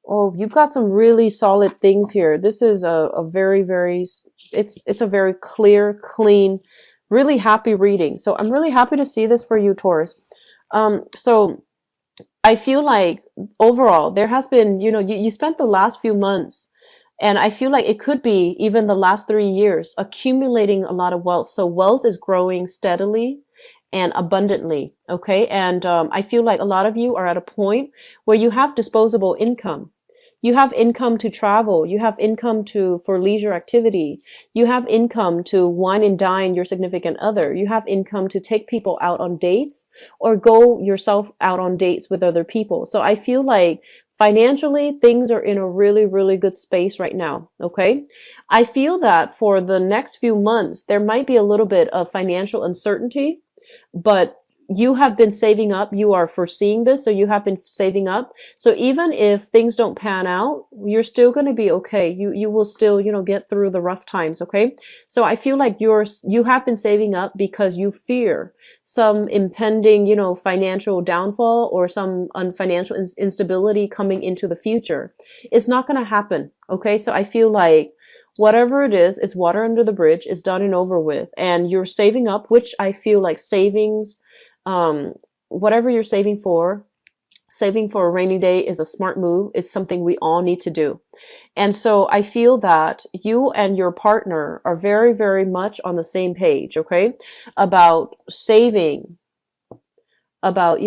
Oh, you've got some really solid things here. This is a very, it's a very clear, clean, really happy reading. So I'm really happy to see this for you, Taurus. So I feel like overall there has been, you spent the last few months, and I feel like it could be even the last 3 years accumulating a lot of wealth. So wealth is growing steadily and abundantly. Okay. And I feel like a lot of you are at a point where you have disposable income. You have income to travel. You have income to for leisure activity. You have income to wine and dine your significant other. You have income to take people out on dates or go yourself out on dates with other people. So I feel like financially things are in a really, really good space right now. Okay. I feel that for the next few months, there might be a little bit of financial uncertainty, but you have been saving up. You are foreseeing this, so you have been saving up. So even if things don't pan out, you're still going to be okay. You will still, get through the rough times, okay? So I feel like you have been saving up because you fear some impending, financial downfall or some financial instability coming into the future. It's not going to happen, okay? So I feel like whatever it is, it's water under the bridge, it's done and over with. And you're saving up, which I feel like savings, um, whatever you're saving for a rainy day is a smart move. It's something we all need to do. And so I feel that you and your partner are very, very much on the same page, okay? About saving, about,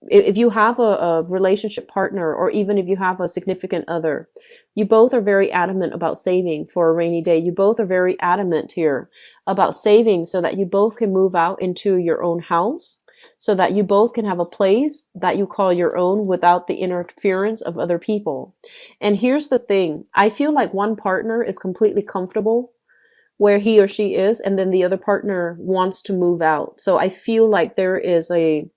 if you have a relationship partner, or even if you have a significant other, you both are very adamant about saving for a rainy day. You both are very adamant here about saving so that you both can move out into your own house, so that you both can have a place that you call your own without the interference of other people. And here's the thing. I feel like one partner is completely comfortable where he or she is, and then the other partner wants to move out. So I feel like there is a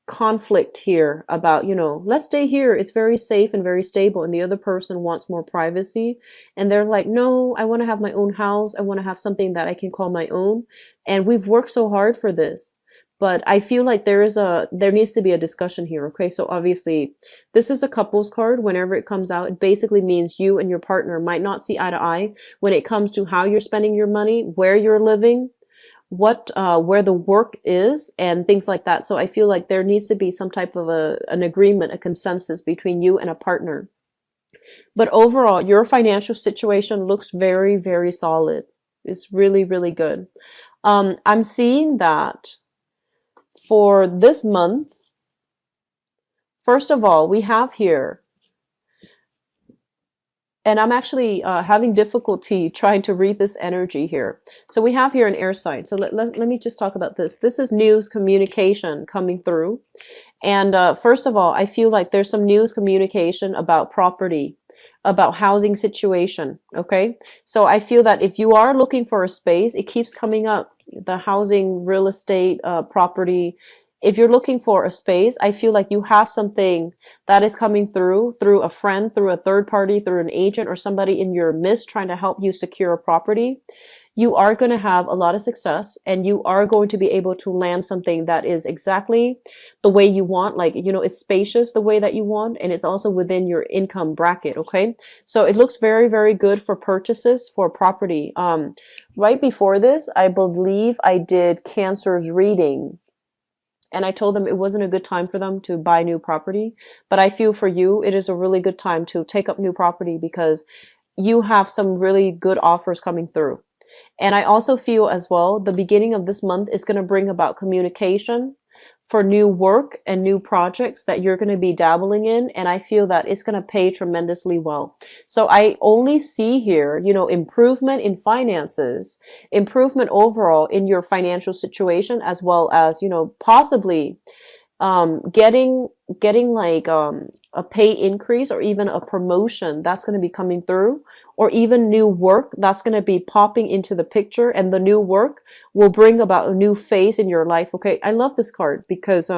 conflict here about, let's stay here. It's very safe and very stable. And the other person wants more privacy. And they're like, no, I want to have my own house. I want to have something that I can call my own. And we've worked so hard for this. But I feel like there needs to be a discussion here. Okay. So obviously this is a couples card. Whenever it comes out, it basically means you and your partner might not see eye to eye when it comes to how you're spending your money, where you're living, where the work is, and things like that. So I feel like there needs to be some type of an agreement, a consensus between you and a partner. But overall, your financial situation looks very, very solid. It's really, really good. I'm seeing that for this month, first of all, we have here, and I'm actually having difficulty trying to read this energy here. So we have here an air sign. So let me just talk about this. This is news communication coming through. And first of all, I feel like there's some news communication about property, about housing situation. Okay. So I feel that if you are looking for a space, it keeps coming up. The housing, real estate, property. If you're looking for a space, I feel like you have something that is coming through a friend, through a third party, through an agent, or somebody in your midst trying to help you secure a property. You are going to have a lot of success, and you are going to be able to land something that is exactly the way you want. Like, it's spacious the way that you want, and it's also within your income bracket. Okay. So it looks very, very good for purchases for property. Right before this, I believe I did Cancer's reading, and I told them it wasn't a good time for them to buy new property. But I feel for you, it is a really good time to take up new property because you have some really good offers coming through. And I also feel as well, the beginning of this month is going to bring about communication for new work and new projects that you're going to be dabbling in. And I feel that it's going to pay tremendously well. So I only see here, improvement in finances, improvement overall in your financial situation, as well as, possibly getting like a pay increase or even a promotion that's going to be coming through, or even new work that's going to be popping into the picture, and the new work will bring about a new phase in your life. Okay, I love this card because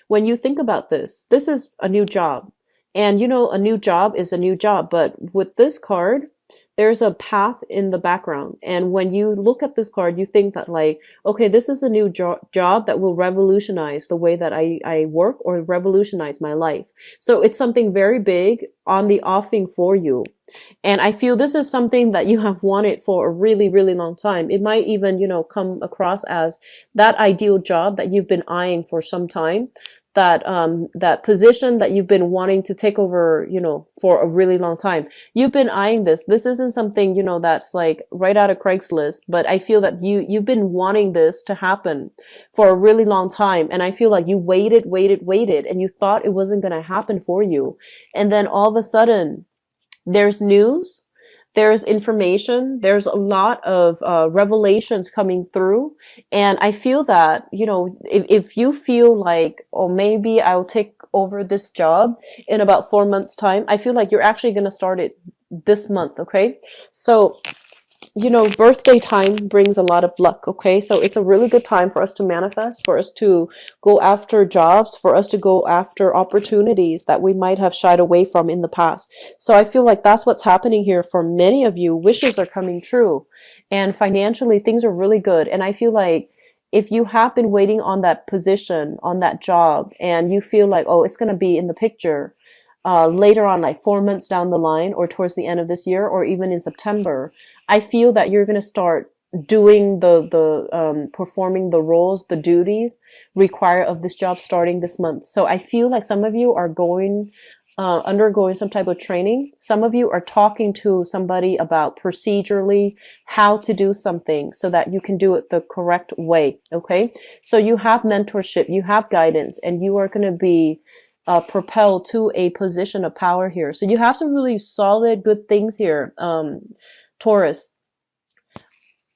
when you think about this is a new job, and a new job is a new job, but with this card there's a path in the background. And when you look at this card, you think that like, okay, this is a new job that will revolutionize the way that I work, or revolutionize my life. So it's something very big on the offing for you. And I feel this is something that you have wanted for a really, really long time. It might even, come across as that ideal job that you've been eyeing for some time, that position that you've been wanting to take over, for a really long time. You've been eyeing this. This isn't something, that's like right out of Craigslist, but I feel that you've been wanting this to happen for a really long time. And I feel like you waited, and you thought it wasn't going to happen for you. And then all of a sudden, there's news, there's information, there's a lot of revelations coming through. And I feel that, if you feel like, oh, maybe I'll take over this job in about 4 months' time, I feel like you're actually going to start it this month, okay? So, birthday time brings a lot of luck, okay? So it's a really good time for us to manifest, for us to go after jobs, for us to go after opportunities that we might have shied away from in the past. So I feel like that's what's happening here for many of you. Wishes are coming true. And financially, things are really good. And I feel like if you have been waiting on that position, on that job, and you feel like, oh, it's going to be in the picture, later on, like 4 months down the line, or towards the end of this year, or even in September, I feel that you're going to start doing performing the roles, the duties required of this job starting this month. So I feel like some of you are undergoing some type of training. Some of you are talking to somebody about procedurally how to do something so that you can do it the correct way. Okay. So you have mentorship, you have guidance, and you are going to be propelled to a position of power here. So you have some really solid, good things here, Taurus.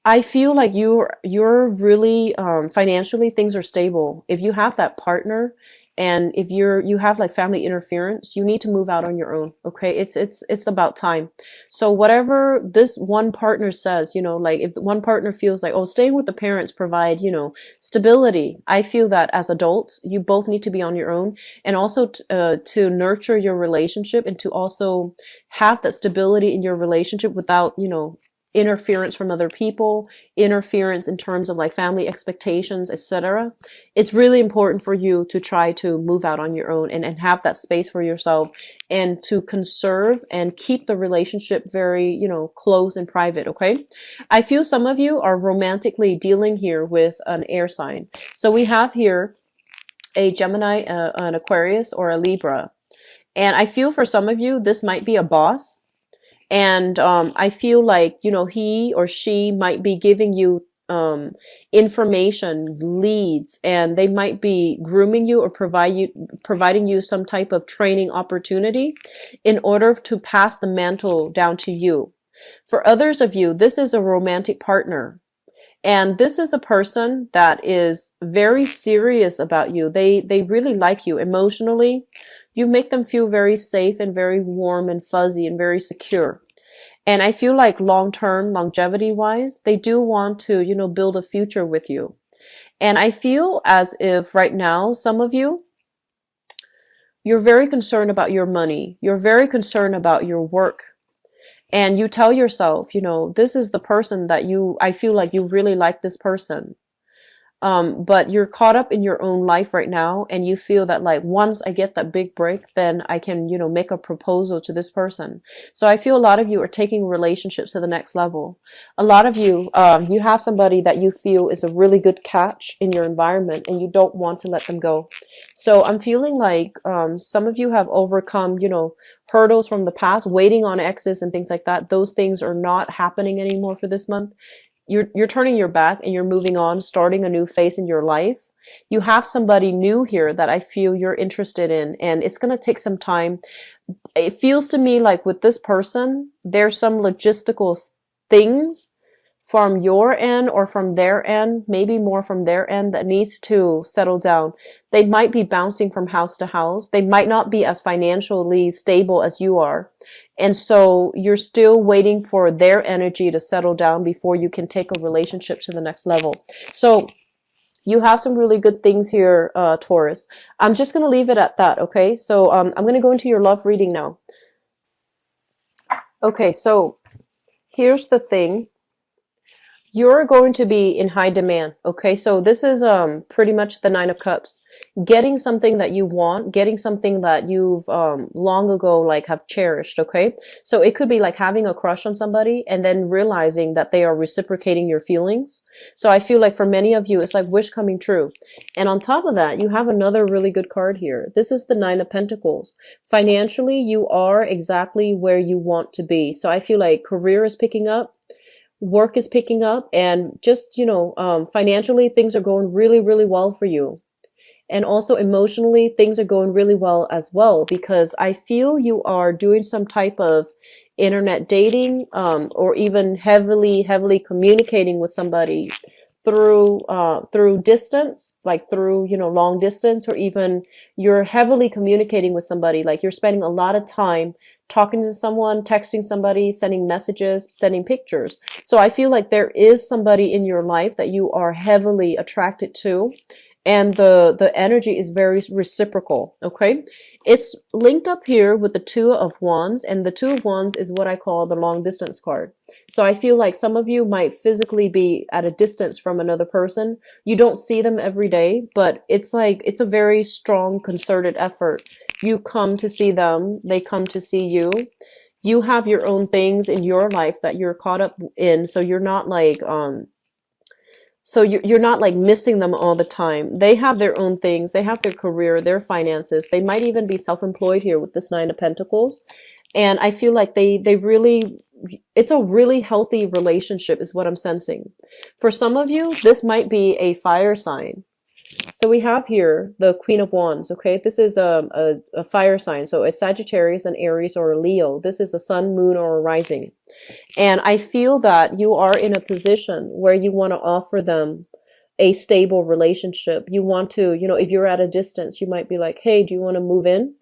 I feel like you're really financially, things are stable. If you have that partner, and if you have like family interference, you need to move out on your own. Okay, it's about time. So whatever this one partner says, like if one partner feels like, oh, staying with the parents provide, stability. I feel that as adults, you both need to be on your own, and also to nurture your relationship, and to also have that stability in your relationship without, interference from other people, interference in terms of like family expectations, etc. It's really important for you to try to move out on your own, and have that space for yourself, and to conserve and keep the relationship very, close and private. Okay. I feel some of you are romantically dealing here with an air sign. So we have here a Gemini, an Aquarius, or a Libra. And I feel for some of you, this might be a boss. And I feel like, he or she might be giving you information, leads, and they might be grooming you or providing you some type of training opportunity in order to pass the mantle down to you. For others of you, this is a romantic partner. And this is a person that is very serious about you. They really like you emotionally. You make them feel very safe and very warm and fuzzy and very secure. And I feel like long-term, longevity-wise, they do want to, build a future with you. And I feel as if right now, some of you, you're very concerned about your money. You're very concerned about your work. And you tell yourself, this is the person that I feel like you really like this person. But you're caught up in your own life right now, and you feel that like once I get that big break, then I can, make a proposal to this person. So I feel a lot of you are taking relationships to the next level. A lot of you, you have somebody that you feel is a really good catch in your environment, and you don't want to let them go. So I'm feeling like some of you have overcome, hurdles from the past, waiting on exes and things like that. Those things are not happening anymore for this month. You're turning your back and you're moving on, starting a new phase in your life. You have somebody new here that I feel you're interested in, and it's going to take some time. It feels to me like with this person, there's some logistical things from your end or from their end, maybe more from their end, that needs to settle down. They might be bouncing from house to house. They might not be as financially stable as you are. And so you're still waiting for their energy to settle down before you can take a relationship to the next level. So you have some really good things here, Taurus. I'm just going to leave it at that, okay? So I'm going to go into your love reading now. Okay, so here's the thing. you're going to be in high demand. Okay, so this is pretty much the Nine of Cups. Getting something that you want, getting something that you've long ago like have cherished. Okay, so it could be like having a crush on somebody and then realizing that they are reciprocating your feelings. So I feel like for many of you, it's like wish coming true. And on top of that, you have another really good card here. This is the Nine of Pentacles. Financially, you are exactly where you want to be. So I feel like career is picking up, work is picking up, and just, financially, things are going really, really well for you. And also emotionally, things are going really well as well, because I feel you are doing some type of internet dating, or even heavily communicating with somebody through distance, like through, long distance, or even you're heavily communicating with somebody, like you're spending a lot of time talking to someone, texting somebody, sending messages, sending pictures. So I feel like there is somebody in your life that you are heavily attracted to, and the energy is very reciprocal. Okay, it's linked up here with the Two of Wands, and the Two of Wands is what I call the long distance card. So I feel like some of you might physically be at a distance from another person. You don't see them every day, but it's like it's a very strong concerted effort. You come to see them, they come to see you. You have your own things in your life that you're caught up in, so you're not like you're not like missing them all the time. They have their own things. They have their career, their finances. They might even be self-employed here with this Nine of Pentacles. And I feel like they really, it's a really healthy relationship is what I'm sensing. For some of you, this might be a fire sign. So we have here the Queen of Wands. Okay, this is a fire sign. So a Sagittarius, an Aries, or a Leo. This is a sun, moon, or a rising. And I feel that you are in a position where you want to offer them a stable relationship. You want to, if you're at a distance, you might be like, hey, do you want to move in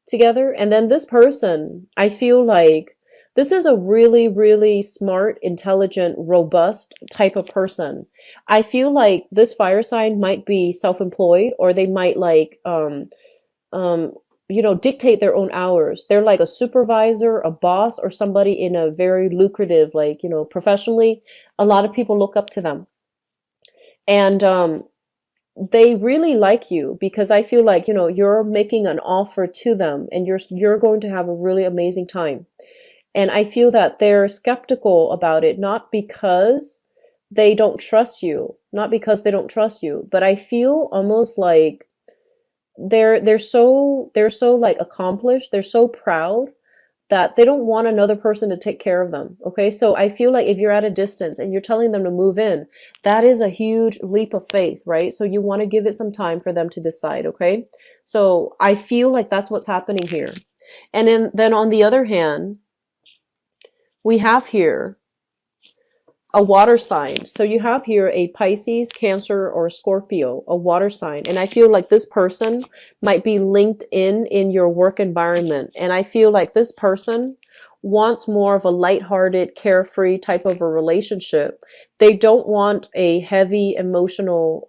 together? And then this person, I feel like this is a really, really smart, intelligent, robust type of person. I feel like this fire sign might be self-employed, or they might like, dictate their own hours. They're like a supervisor, a boss, or somebody in a very lucrative, like, professionally, a lot of people look up to them. And they really like you, because I feel like, you're making an offer to them, and you're going to have a really amazing time. And I feel that they're skeptical about it, not because they don't trust you, but I feel almost like they're so like accomplished, they're so proud that they don't want another person to take care of them. Okay, so I feel like if you're at a distance and you're telling them to move in, that is a huge leap of faith, right? So you want to give it some time for them to decide. Okay, so I feel like that's what's happening here. And then on the other hand, we have here a water sign. So you have here a Pisces, Cancer, or Scorpio, a water sign. And I feel like this person might be linked in your work environment. And I feel like this person wants more of a lighthearted, carefree type of a relationship. They don't want a heavy emotional,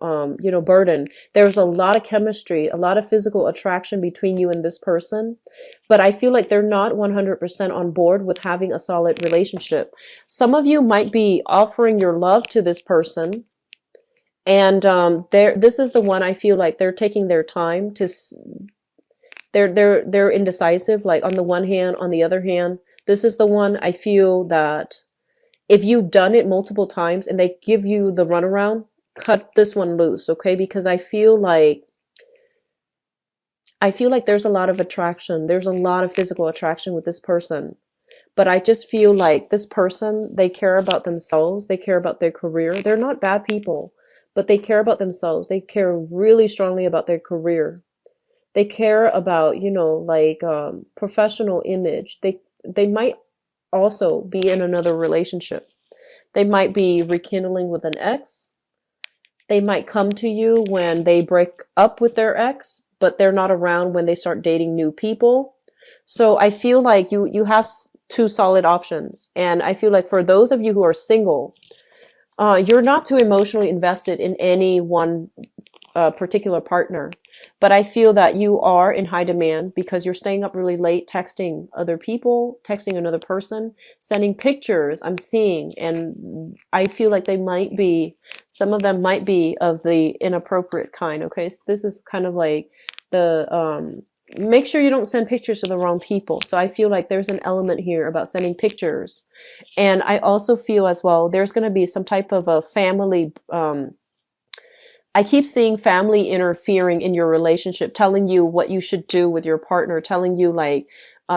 burden. There's a lot of chemistry, a lot of physical attraction between you and this person. But I feel like they're not 100% on board with having a solid relationship. Some of you might be offering your love to this person. And this is the one I feel like they're taking their time to, they're indecisive. Like on the one hand, on the other hand, this is the one I feel that if you've done it multiple times and they give you the runaround, cut this one loose, okay? Because I feel like there's a lot of attraction. There's a lot of physical attraction with this person. But I just feel like this person, they care about themselves. They care about their career. They're not bad people, but they care about themselves. They care really strongly about their career. They care about, professional image. They might also be in another relationship. They might be rekindling with an ex. They might come to you when they break up with their ex, but they're not around when they start dating new people. So I feel like you have two solid options. And I feel like for those of you who are single, you're not too emotionally invested in any one particular partner. But I feel that you are in high demand because you're staying up really late, texting other people, texting another person, sending pictures I'm seeing. And I feel like they might be, some of them might be of the inappropriate kind. Okay. So this is kind of like make sure you don't send pictures to the wrong people. So I feel like there's an element here about sending pictures. And I also feel as well, there's going to be some type of a family, I keep seeing family interfering in your relationship, telling you what you should do with your partner, telling you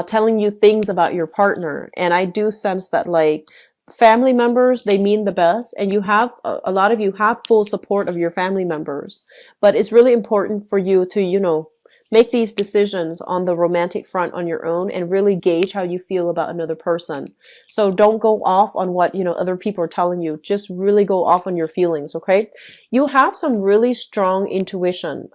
telling you things about your partner. And I do sense that like family members, they mean the best, and you have, a lot of you have full support of your family members, but it's really important for you to, make these decisions on the romantic front on your own and really gauge how you feel about another person. So don't go off on what, other people are telling you. Just really go off on your feelings, okay? You have some really strong intuition,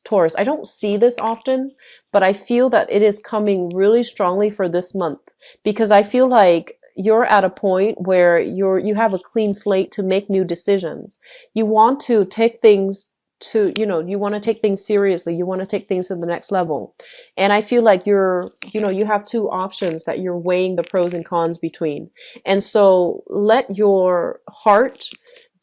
Taurus. I don't see this often, but I feel that it is coming really strongly for this month because I feel like you're at a point where you have a clean slate to make new decisions. You want to take things to, you want to take things seriously. You want to take things to the next level. And I feel like you have two options that you're weighing the pros and cons between. And so let your heart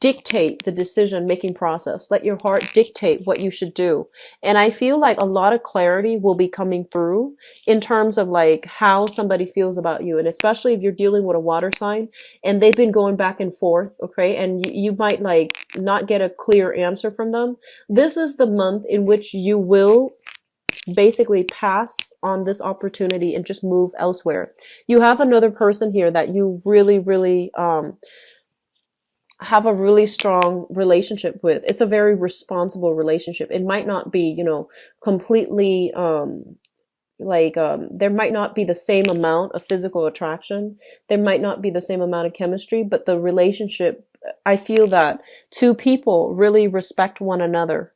dictate the decision making process. Let your heart dictate what you should do. And I feel like a lot of clarity will be coming through in terms of like how somebody feels about you. And especially if you're dealing with a water sign and they've been going back and forth, okay, and you might like not get a clear answer from them. This is the month in which you will basically pass on this opportunity and just move elsewhere. You have another person here that you really, really, have a really strong relationship with. It's a very responsible relationship. It might not be, completely, there might not be the same amount of physical attraction. There might not be the same amount of chemistry, but the relationship, I feel that two people really respect one another.